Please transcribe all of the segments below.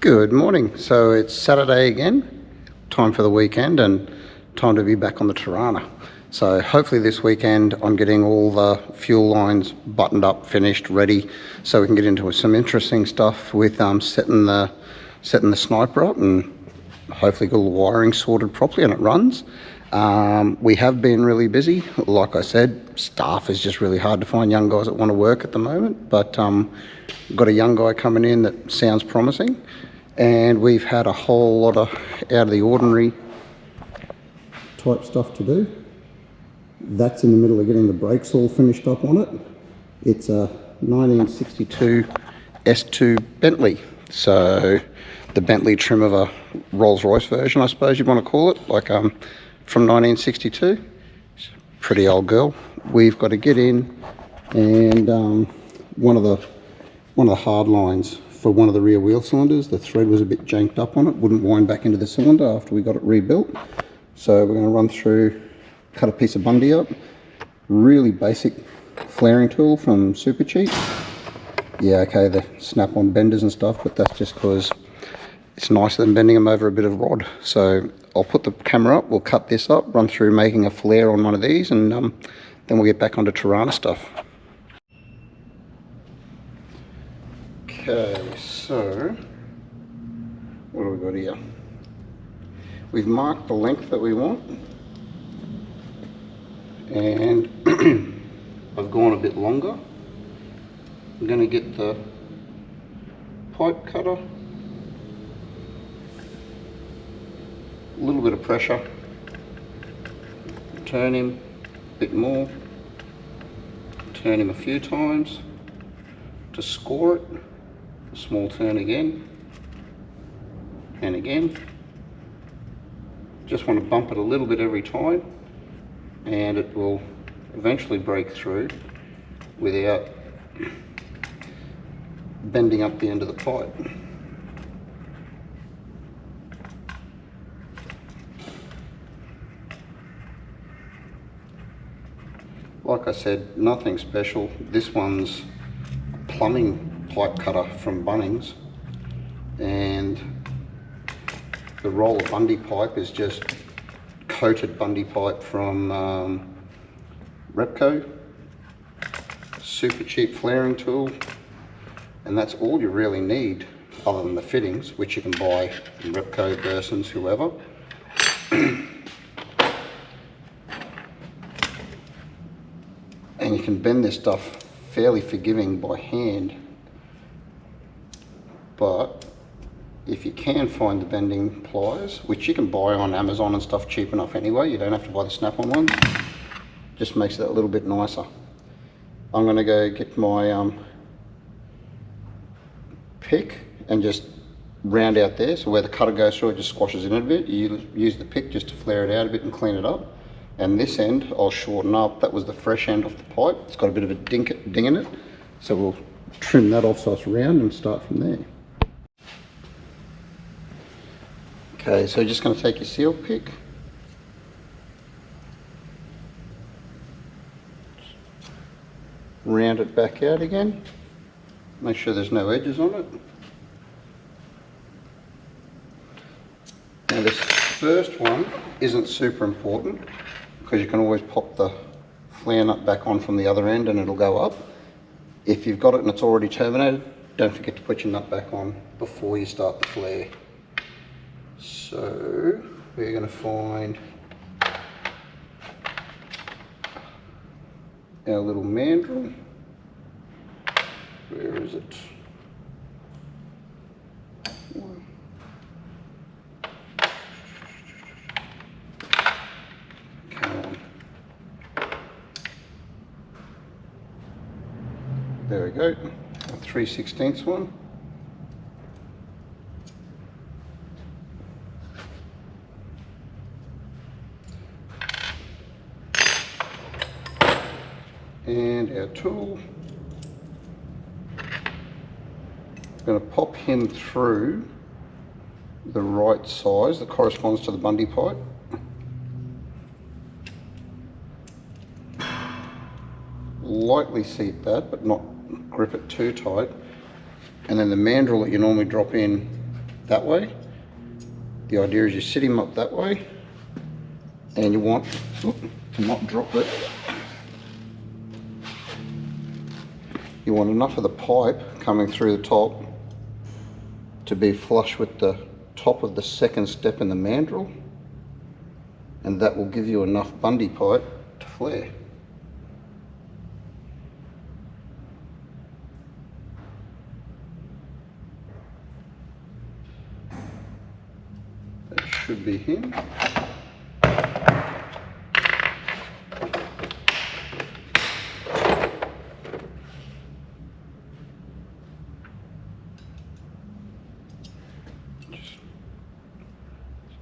Good morning. So it's Saturday again, time for the weekend and time to be back on the Torana. So hopefully this weekend I'm getting all the fuel lines buttoned up, finished, ready, so we can get into some interesting stuff with setting the sniper up and hopefully get all the wiring sorted properly and it runs. We have been really busy. Like I said, staff is just really hard to find, young guys that want to work at the moment, but got a young guy coming in that sounds promising, and we've had a whole lot of out of the ordinary type stuff to do. That's in the middle of getting the brakes all finished up on it. It's a 1962 S2 Bentley, so the Bentley trim of a Rolls-Royce version, I suppose you'd want to call it, like from 1962. Pretty old girl. We've got to get in, and one of the hard lines for one of the rear wheel cylinders, the thread was a bit janked up on it, wouldn't wind back into the cylinder after we got it rebuilt. So we're going to run through, cut a piece of bundy up, really basic flaring tool from Super Cheap. Yeah, okay, the snap-on benders and stuff, but that's just because it's nicer than bending them over a bit of rod. So I'll put the camera up, we'll cut this up, run through making a flare on one of these, and then we'll get back onto Torana stuff. Okay, so what do we got here? We've marked the length that we want, and I've gone a bit longer. I'm going to get the pipe cutter, a little bit of pressure, turn him a bit more, turn him a few times to score it, a small turn again and again. Just want to bump it a little bit every time, and it will eventually break through without bending up the end of the pipe. Like I said, nothing special. This one's a plumbing pipe cutter from Bunnings, and the roll of Bundy pipe is just coated Bundy pipe from Repco. Super cheap flaring tool, and that's all you really need other than the fittings, which you can buy from Repco, Bursons, whoever. And you can bend this stuff fairly forgiving by hand, but if you can find the bending pliers, which you can buy on Amazon and stuff cheap enough anyway, you don't have to buy the snap-on ones, just makes it a little bit nicer. I'm going to go get my pick and just round out there, so where the cutter goes through it just squashes in a bit. You use the pick just to flare it out a bit and clean it up. And this end I'll shorten up. That was the fresh end off the pipe. It's got a bit of a ding in it, so we'll trim that off so it's round and start from there. Okay, so you're just going to take your seal pick, round it back out again, make sure there's no edges on it. Now this first one isn't super important, because you can always pop the flare nut back on from the other end and it'll go up. If you've got it and it's already terminated, don't forget to put your nut back on before you start the flare. So we're going to find our little mandrel. Where is it? There we go, a 3/16 one. And our tool. Going to pop him through the right size that corresponds to the Bundy pipe. Lightly seat that, but not grip it too tight, and then the mandrel that you normally drop in that way. The idea is you sit him up that way, and you want to not drop it. You want enough of the pipe coming through the top to be flush with the top of the second step in the mandrel, and that will give you enough bundy pipe to flare. That should be him.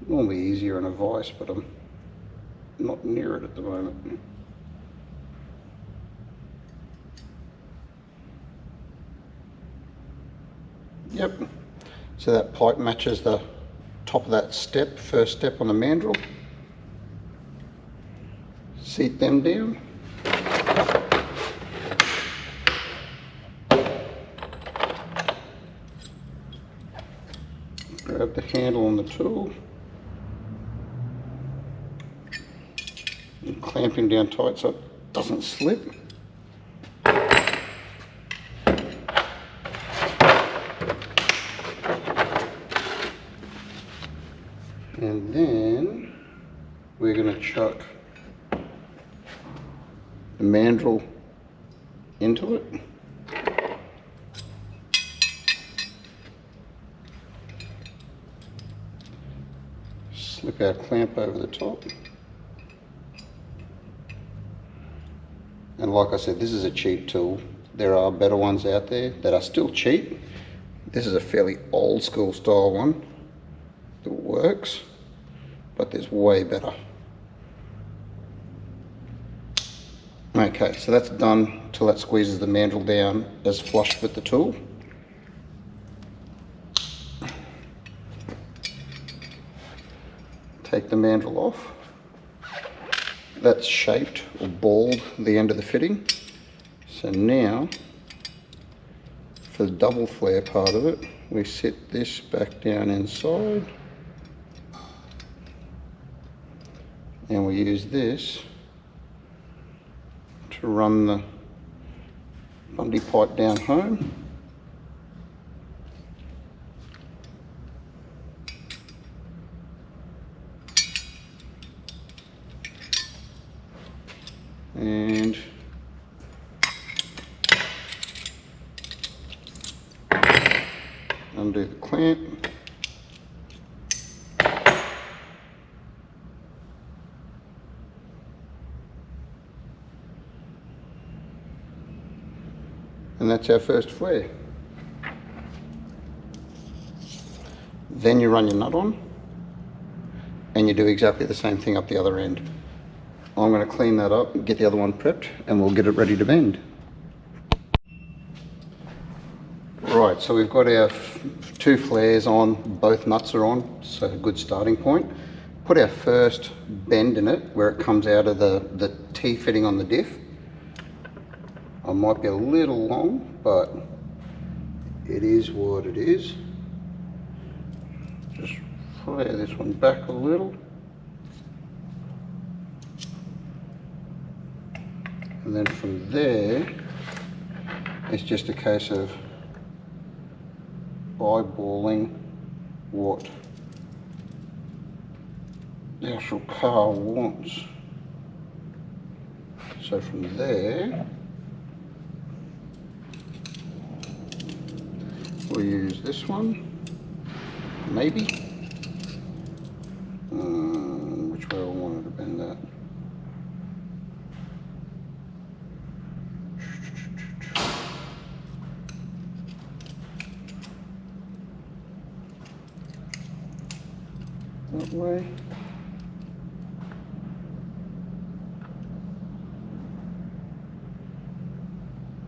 Normally easier in a vise, but I'm not near it at the moment. Yep, so that pipe matches the top of that step, first step on the mandrel. Seat them down. Grab the handle on the tool. And clamping down tight so it doesn't slip. And then we're going to chuck the mandrel into it. Slip our clamp over the top. And like I said, this is a cheap tool. There are better ones out there that are still cheap. This is a fairly old school style one that works, but there's way better. Okay, so that's done till that squeezes the mandrel down as flush with the tool. Take the mandrel off. That's shaped or balled the end of the fitting. So now, for the double flare part of it, we sit this back down inside, and we use this to run the bundy pipe down home. And undo the clamp. And that's our first flare. Then you run your nut on, and you do exactly the same thing up the other end. I'm going to clean that up and get the other one prepped, and we'll get it ready to bend. Right, so we've got our two flares on, both nuts are on, so a good starting point. Put our first bend in it where it comes out of the T-fitting on the diff. I might be a little long, but it is what it is. Just flare this one back a little. And then from there, it's just a case of eyeballing what the actual car wants. So from there, we'll use this one, maybe. Which way I wanted to bend that. That way.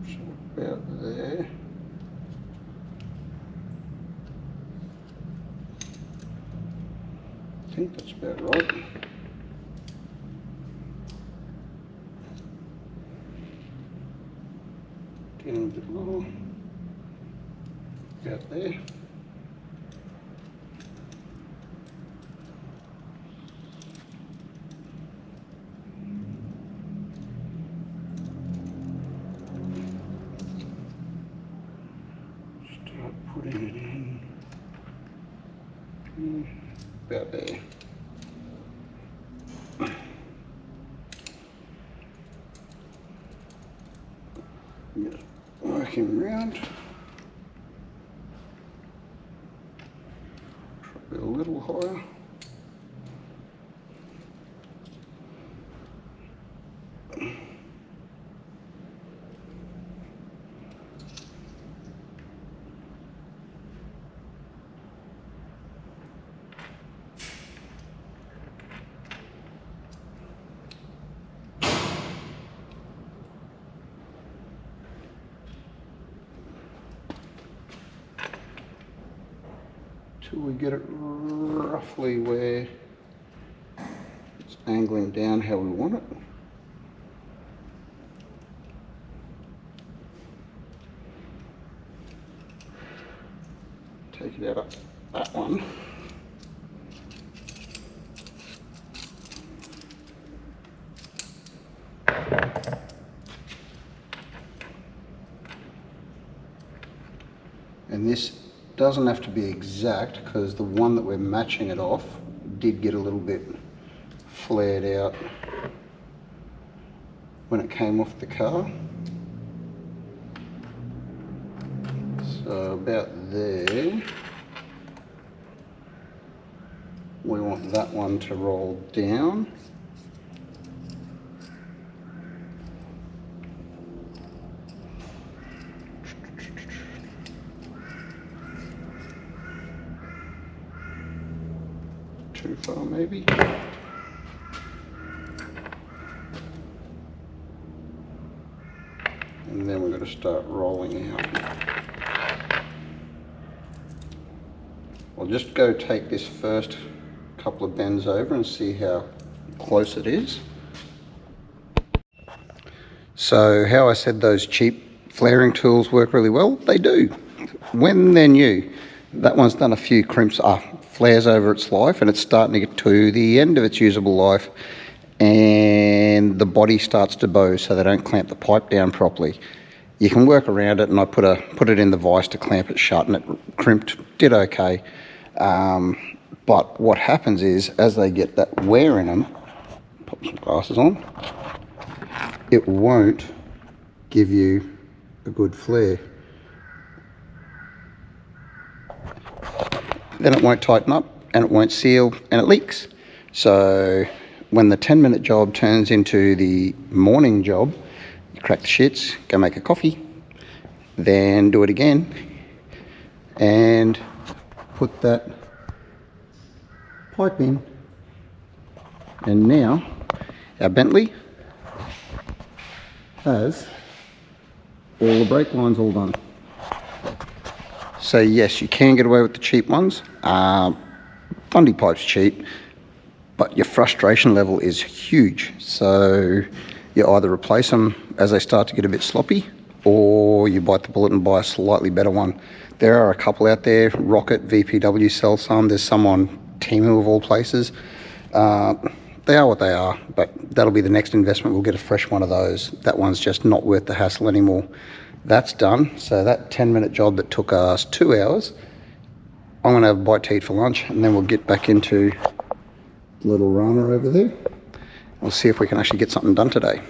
So about there. I think that's about right. Down a bit lower. About there. About there. Just working around. Probably a little higher. Till we get it roughly where it's angling down how we want it. Take it out of that one. And this doesn't have to be exact because the one that we're matching it off did get a little bit flared out when it came off the car. So about there, we want that one to roll down. Too far maybe. And then we're going to start rolling out. I'll just go take this first couple of bends over and see how close it is. So how I said those cheap flaring tools work really well, they do when they're new. That one's done a few crimps, flares over its life, and it's starting to get to the end of its usable life, and the body starts to bow so they don't clamp the pipe down properly. You can work around it, and I put it in the vise to clamp it shut, and it crimped, did okay. But what happens is, as they get that wear in them, pop some glasses on, it won't give you a good flare. Then it won't tighten up, and it won't seal, and it leaks. So when the 10-minute job turns into the morning job, you crack the shits, go make a coffee, then do it again, and put that pipe in. And now our Bentley has all the brake lines all done. So yes, you can get away with the cheap ones. Bundy pipe's cheap, but your frustration level is huge. So you either replace them as they start to get a bit sloppy, or you bite the bullet and buy a slightly better one. There are a couple out there. Rocket, VPW sell some. There's some on Temu of all places. They are what they are, but that'll be the next investment. We'll get a fresh one of those. That one's just not worth the hassle anymore. That's done. So that 10-minute job that took us 2 hours, I'm going to have a bite to eat for lunch, and then we'll get back into the little Rana over there. We'll see if we can actually get something done today.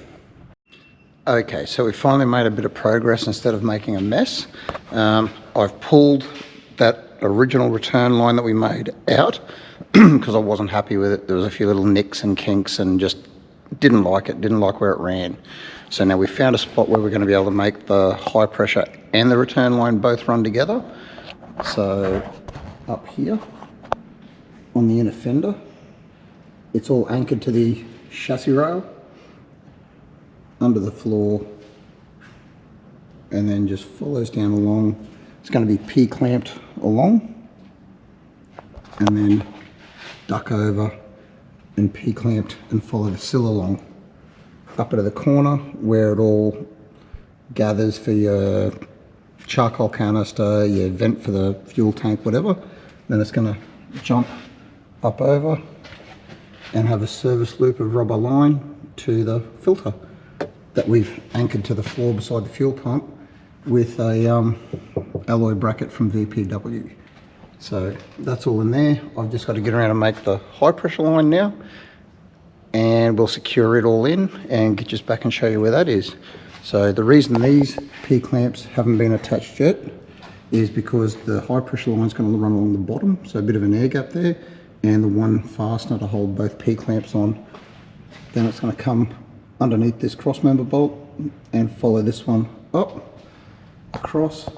Okay, so we finally made a bit of progress instead of making a mess. I've pulled that original return line that we made out because I wasn't happy with it. There was a few little nicks and kinks and just didn't like it, didn't like where it ran. So now we found a spot where we're going to be able to make the high pressure and the return line both run together. So up here on the inner fender, it's all anchored to the chassis rail under the floor, and then just follows down along. It's going to be P-clamped along, and then duck over and P-clamped and follow the sill along up into the corner where it all gathers for your charcoal canister, your vent for the fuel tank, whatever. Then it's going to jump up over and have a service loop of rubber line to the filter that we've anchored to the floor beside the fuel pump with a alloy bracket from VPW. So that's all in there. I've just got to get around and make the high pressure line now, and we'll secure it all in and get just back and show you where that is. So the reason these P-clamps haven't been attached yet is because the high pressure line is going to run along the bottom, so a bit of an air gap there, and the one fastener to hold both P-clamps on. Then it's going to come underneath this cross member bolt and follow this one up, across,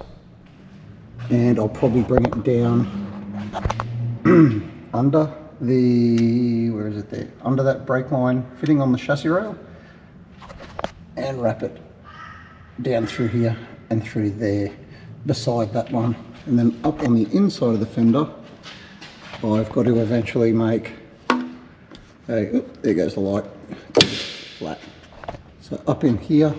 and I'll probably bring it down under the, where is it there? Under that brake line fitting on the chassis rail, and wrap it down through here and through there beside that one. And then up on the inside of the fender, I've got to eventually make a, oh, there goes the light, flat. So up in here,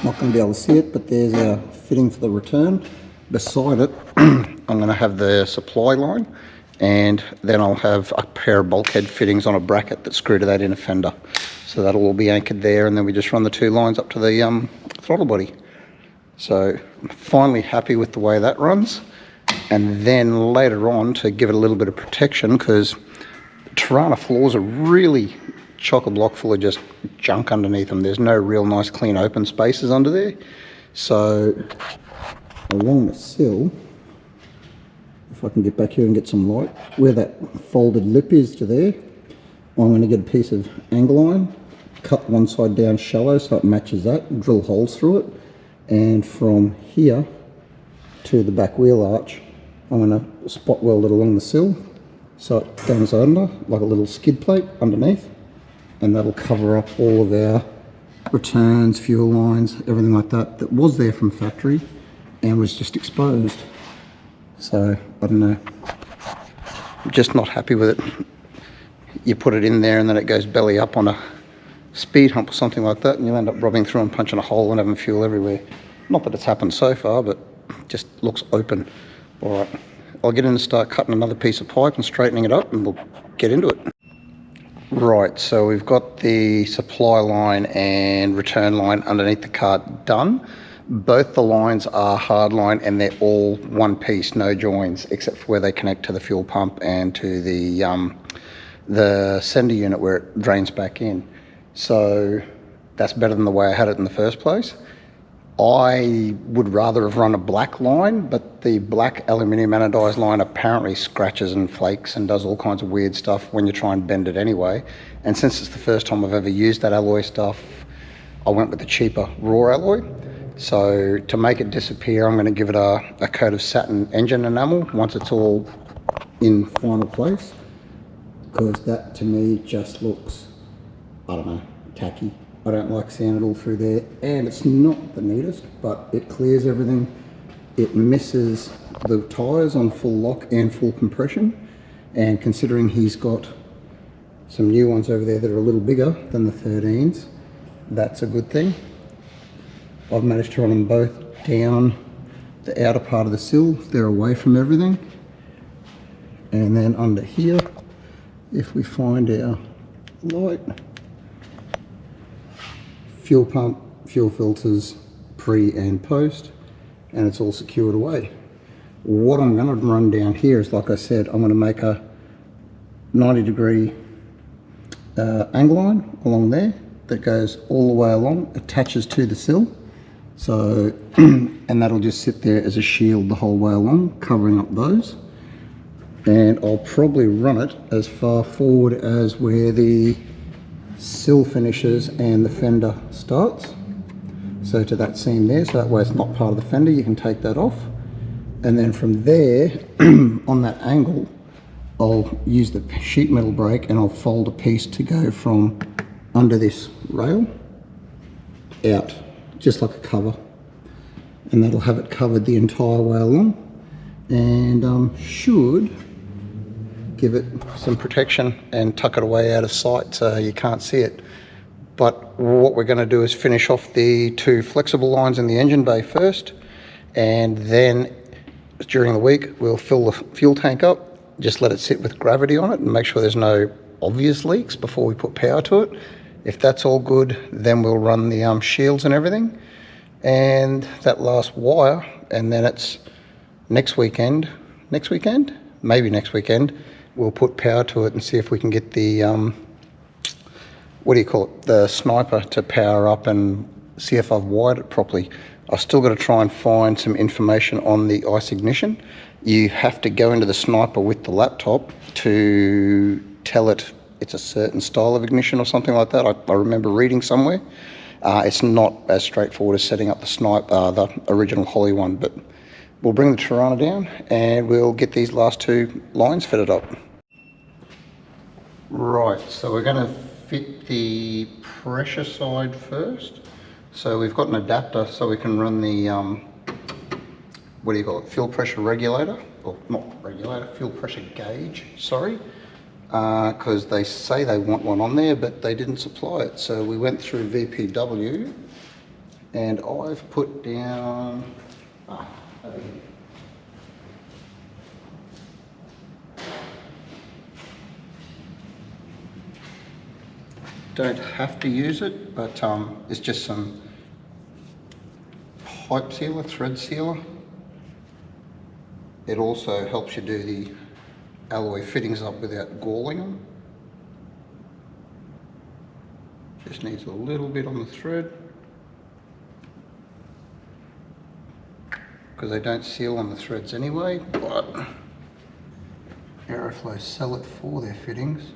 not going to be able to see it, but there's our fitting for the return. Beside it, I'm going to have the supply line, and then I'll have a pair of bulkhead fittings on a bracket that screw to that inner fender. So that'll all be anchored there, and then we just run the two lines up to the throttle body. So I'm finally happy with the way that runs. And then later on, to give it a little bit of protection, because Torana floors are really chock-a-block full of just junk underneath them. There's no real nice clean open spaces under there. So along the sill, if I can get back here and get some light, where that folded lip is to there, I'm going to get a piece of angle iron, cut one side down shallow so it matches that, drill holes through it, and from here to the back wheel arch, I'm going to spot weld it along the sill so it goes under like a little skid plate underneath, and that'll cover up all of our returns, fuel lines, everything like that that was there from factory and was just exposed. So I don't know, I'm just not happy with it. You put it in there and then it goes belly up on a speed hump or something like that, and you end up rubbing through and punching a hole and having fuel everywhere. Not that it's happened so far, but just looks open. All right, I'll get in and start cutting another piece of pipe and straightening it up, and we'll get into it. Right, so we've got the supply line and return line underneath the car done. Both the lines are hard line and they're all one piece, no joins, except for where they connect to the fuel pump and to the sender unit where it drains back in. So that's better than the way I had it in the first place. I would rather have run a black line, but the black aluminium anodized line apparently scratches and flakes and does all kinds of weird stuff when you try and bend it anyway. And since it's the first time I've ever used that alloy stuff, I went with the cheaper raw alloy. So to make it disappear, I'm going to give it a coat of satin engine enamel once it's all in final place, because that to me just looks, I don't know, tacky. I don't like seeing it all through there, and it's not the neatest, but it clears everything. It misses the tyres on full lock and full compression, and considering he's got some new ones over there that are a little bigger than the 13s, that's a good thing. I've managed to run them both down the outer part of the sill. They're away from everything. And then under here, if we find our light, fuel pump, fuel filters, pre and post, and it's all secured away. What I'm going to run down here is, like I said, I'm going to make a 90-degree angle line along there that goes all the way along, attaches to the sill. So, and that'll just sit there as a shield the whole way along, covering up those. And I'll probably run it as far forward as where the sill finishes and the fender starts. So to that seam there, so that way it's not part of the fender, you can take that off. And then from there, on that angle, I'll use the sheet metal brake and I'll fold a piece to go from under this rail out, just like a cover. And that'll have it covered the entire way along, and should give it some protection and tuck it away out of sight so you can't see it. But what we're going to do is finish off the two flexible lines in the engine bay first, and then during the week we'll fill the fuel tank up, just let it sit with gravity on it and make sure there's no obvious leaks before we put power to it. If that's all good, then we'll run the shields and everything, and that last wire, and then it's next weekend next weekend, maybe next weekend, we'll put power to it and see if we can get the, what do you call it, the sniper to power up and see if I've wired it properly. I've still got to try and find some information on the ICE ignition. You have to go into the sniper with the laptop to tell it it's a certain style of ignition or something like that. I remember reading somewhere. It's not as straightforward as setting up the original Holley one, but we'll bring the Torana down and we'll get these last two lines fitted up. Right, so we're going to fit the pressure side first. So we've got an adapter so we can run the, what do you call it, fuel pressure regulator, or not regulator, fuel pressure gauge, sorry. Because they say they want one on there, but they didn't supply it. So we went through VPW and I've put down, don't have to use it, but it's just some pipe sealer, thread sealer. It also helps you do the alloy fittings up without galling them. Just needs a little bit on the thread because they don't seal on the threads anyway, but Aeroflow sell it for their fittings.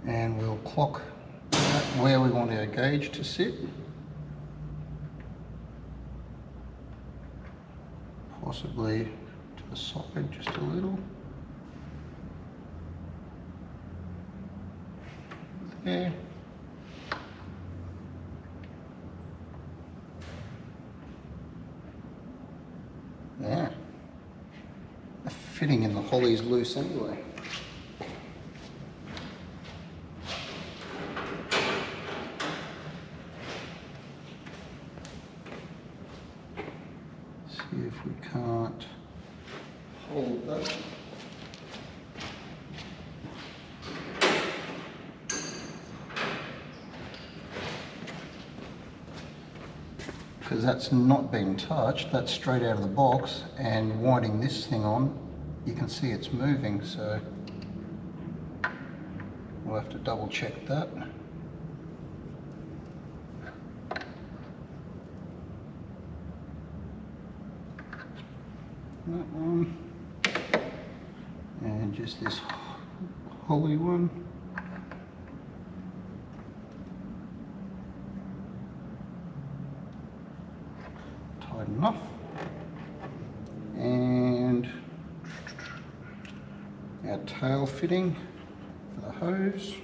And we'll clock where we want our gauge to sit. Possibly to the socket just a little. There. Yeah. The fitting in the Holley's loose anyway. See if we can't hold that. Because that's not been touched, that's straight out of the box, and winding this thing on, you can see it's moving, so we'll have to double check that. That one, and just this Holley one. Tight enough. And our tail fitting for the hose.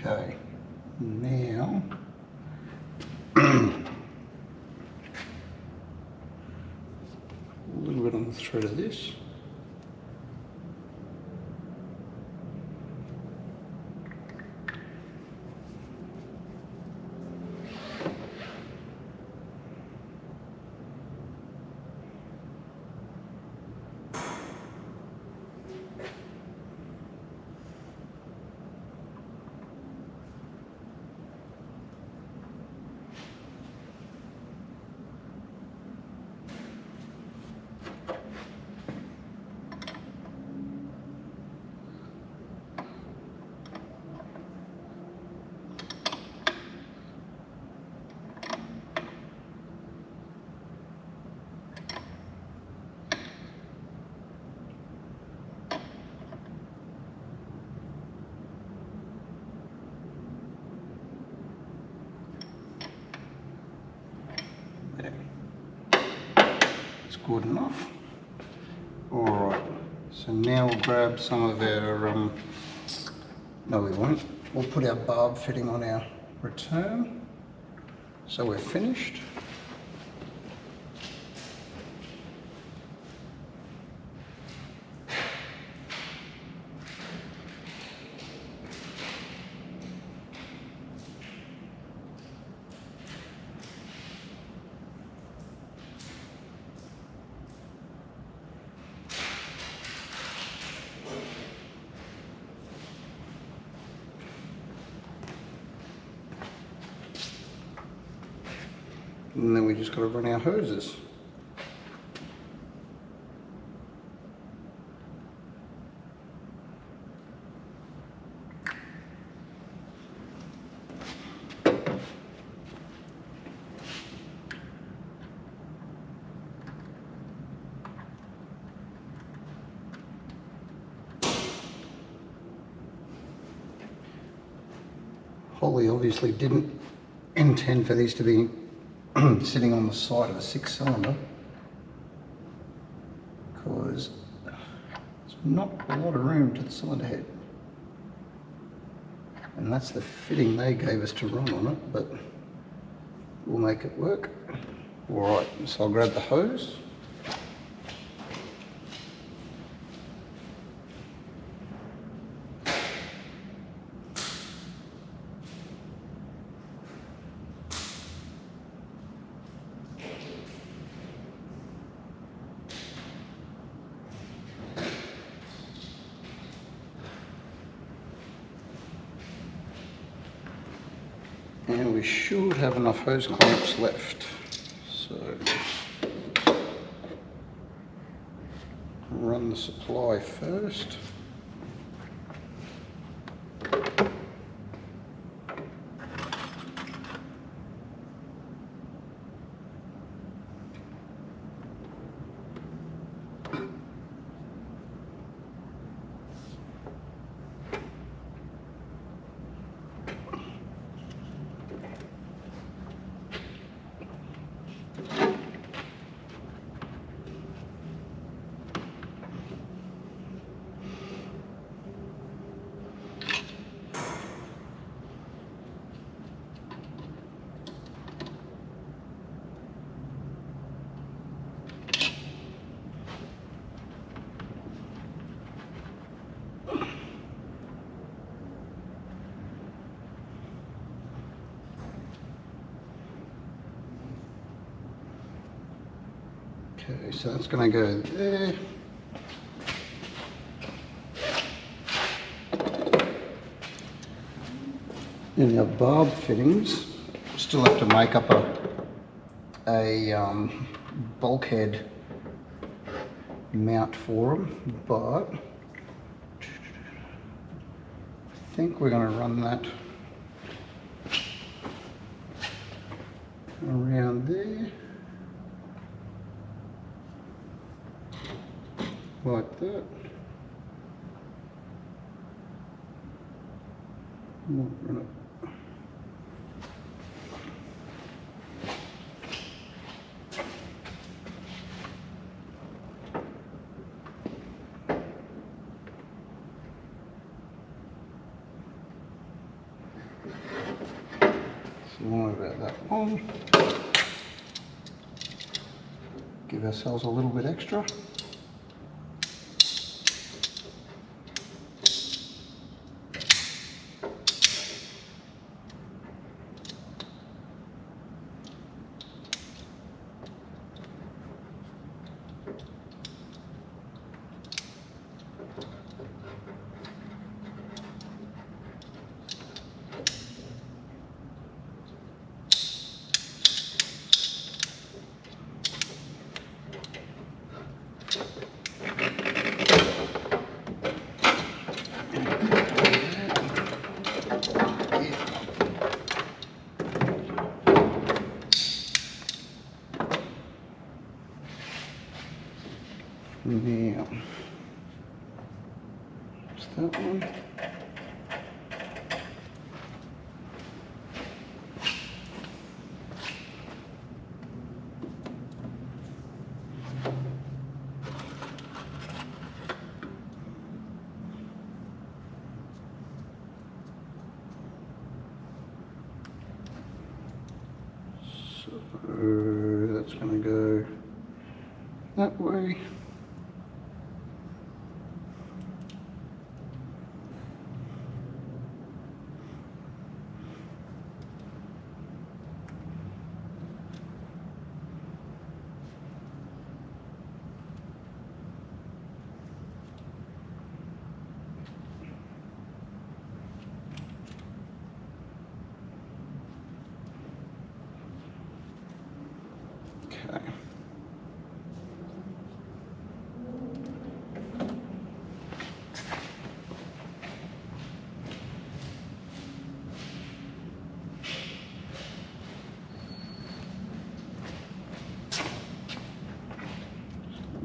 Okay, now a little bit on the thread of this. good enough. Alright, so now we'll grab some of our, no we won't, we'll put our barb fitting on our return. So we're finished. And then we just got to run our hoses. Holley obviously didn't intend for these to be sitting on the side of a 6-cylinder, because there's not a lot of room to the cylinder head, and that's the fitting they gave us to run on it, but we'll make it work. Alright, so I'll grab the hose. And we should have enough hose clamps left. So run the supply first. Okay, so that's going to go there. In our barb fittings, still have to make up a bulkhead mount for them, but I think we're going to run that around there. Like that. So more about that one. Give ourselves a little bit extra. Now, what's that one? So that's going to go that way. Okay.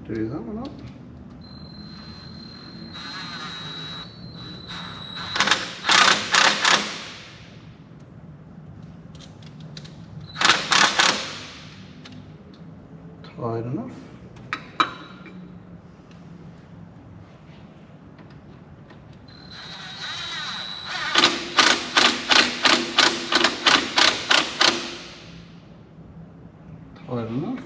Do that one up. Tight enough. Tight enough.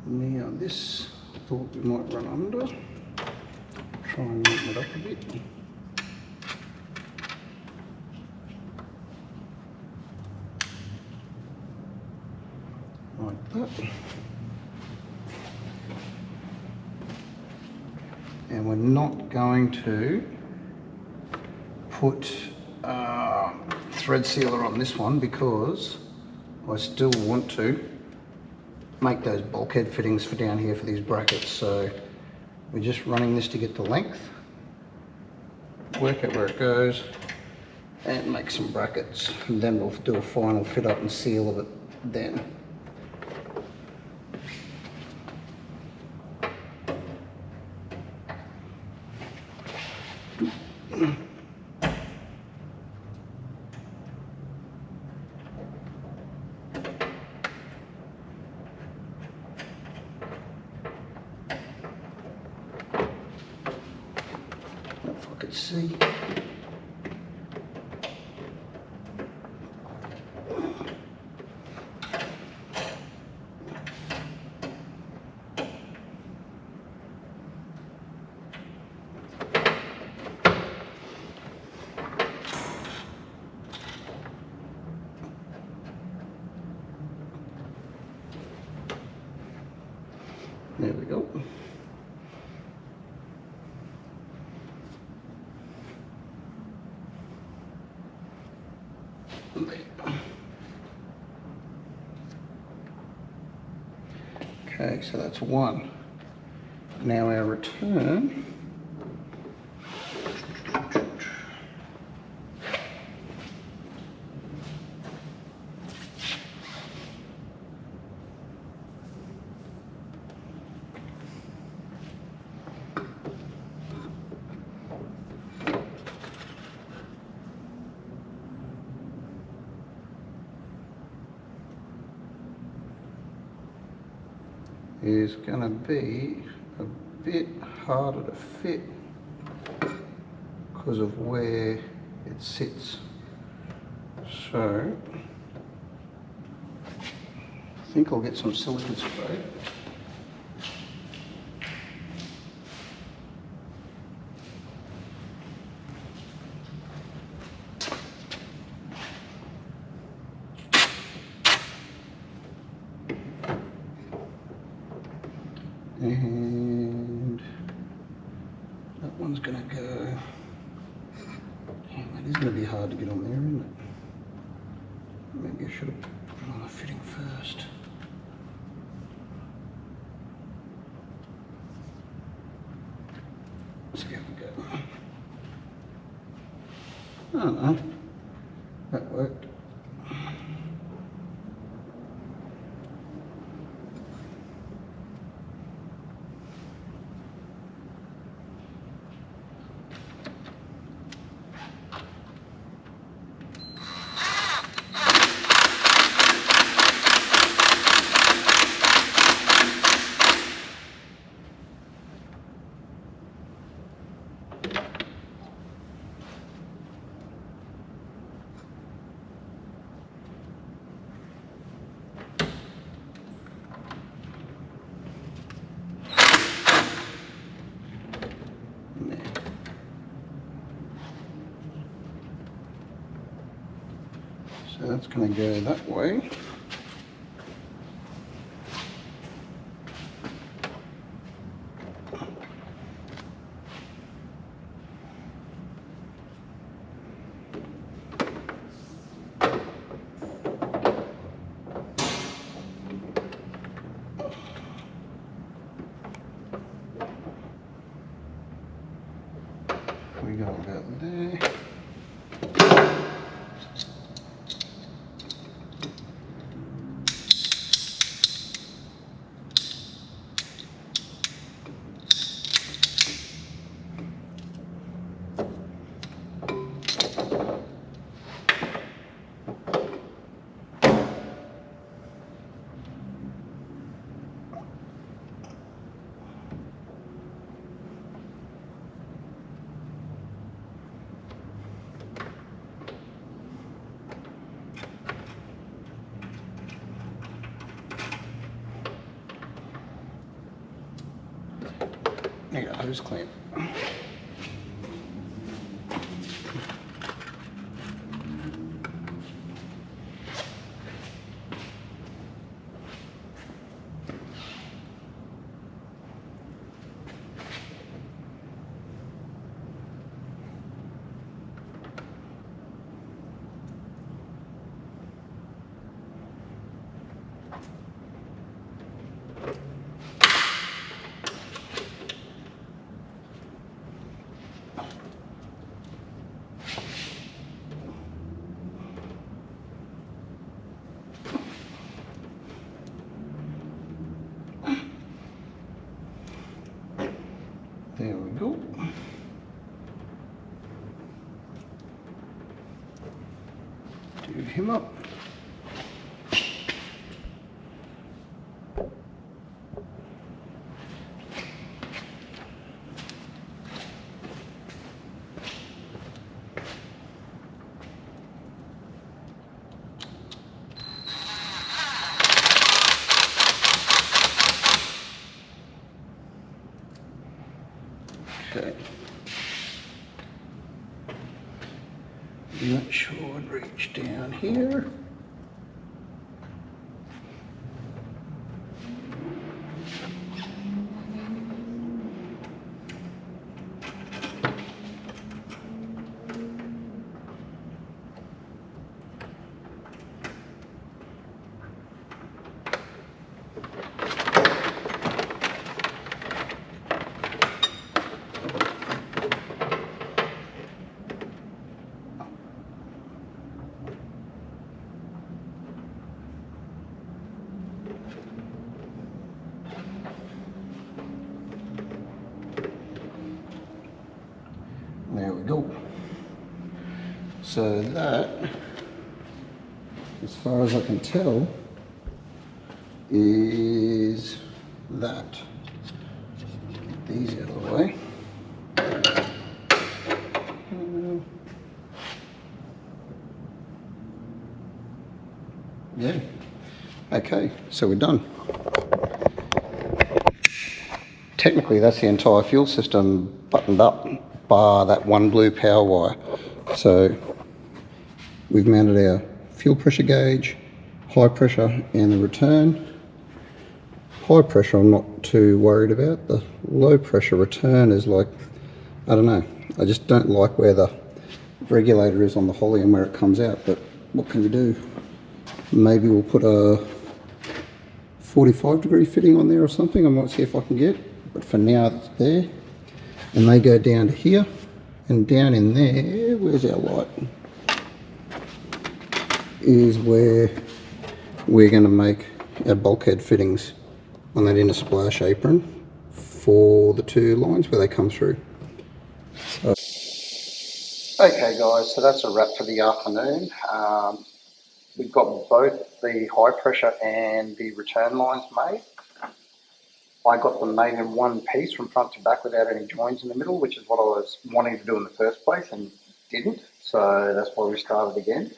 Now this, I thought we might run under. Try and open it up a bit. Like that. And we're not going to put thread sealer on this one because I still want to make those bulkhead fittings for down here for these brackets. So we're just running this to get the length, work out where it goes, and make some brackets. And then we'll do a final fit up and seal of it then. If I could see. There we go. Okay, so that's one. Now our return. Is going to be a bit harder to fit because of where it sits. So I think I'll get some silicone spray. And that one's going to go, damn, that is going to be hard to get on there, isn't it? Maybe I should have put on a fitting first. Let's see how we go. I don't know, that worked. There. So that's going to go that way. We go about there. Need a hose clamp. There we go. Do him up. Okay. That should reach down here. There we go. So that, as far as I can tell, is that. Get these out of the way. Yeah. Okay, so we're done. Technically, that's the entire fuel system buttoned up, bar that one blue power wire. So we've mounted our fuel pressure gauge, high pressure and the return. High pressure I'm not too worried about. The low pressure return is like, I don't know, I just don't like where the regulator is on the holley and where it comes out, but what can you do? Maybe we'll put a 45-degree fitting on there or something. I might see if I can get, but for now it's there. And they go down to here, and down in there, where's our light? Is where we're going to make our bulkhead fittings on that inner splash apron for the two lines where they come through. So. Okay guys, so that's a wrap for the afternoon. We've got both the high pressure and the return lines made. I got them made in one piece from front to back without any joins in the middle, which is what I was wanting to do in the first place and didn't. So that's why we started again.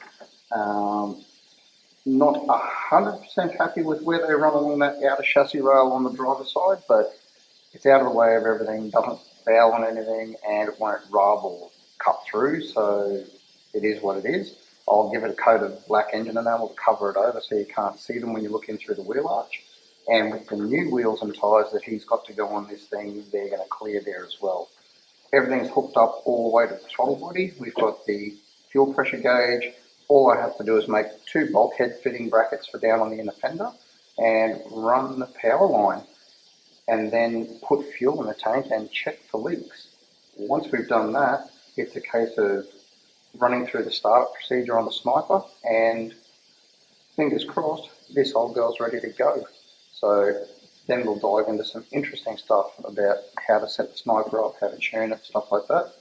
Not 100% happy with where they run along that outer chassis rail on the driver's side, but it's out of the way of everything, doesn't foul on anything, and it won't rub or cut through, so it is what it is. I'll give it a coat of black engine enamel to cover it over so you can't see them when you're looking through the wheel arch. And with the new wheels and tyres that he's got to go on this thing, they're going to clear there as well. Everything's hooked up all the way to the throttle body. We've got the fuel pressure gauge. All I have to do is make 2 bulkhead fitting brackets for down on the inner fender and run the power line, and then put fuel in the tank and check for leaks. Once we've done that, it's a case of running through the startup procedure on the sniper, and fingers crossed, this old girl's ready to go. So then we'll dive into some interesting stuff about how to set the sniper up, how to tune it, stuff like that.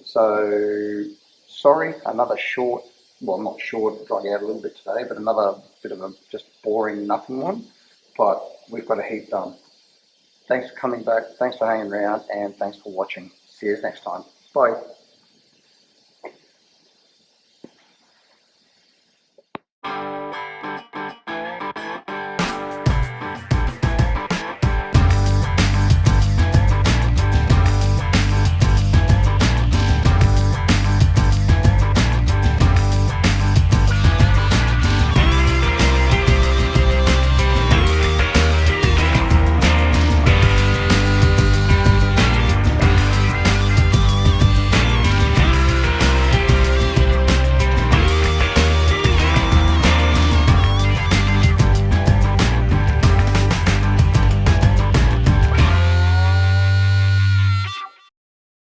So sorry, another short, well, not short, drag out a little bit today, but another bit of a just boring nothing one, but we've got a heap done. Thanks for coming back, thanks for hanging around, and thanks for watching. See you next time. Bye.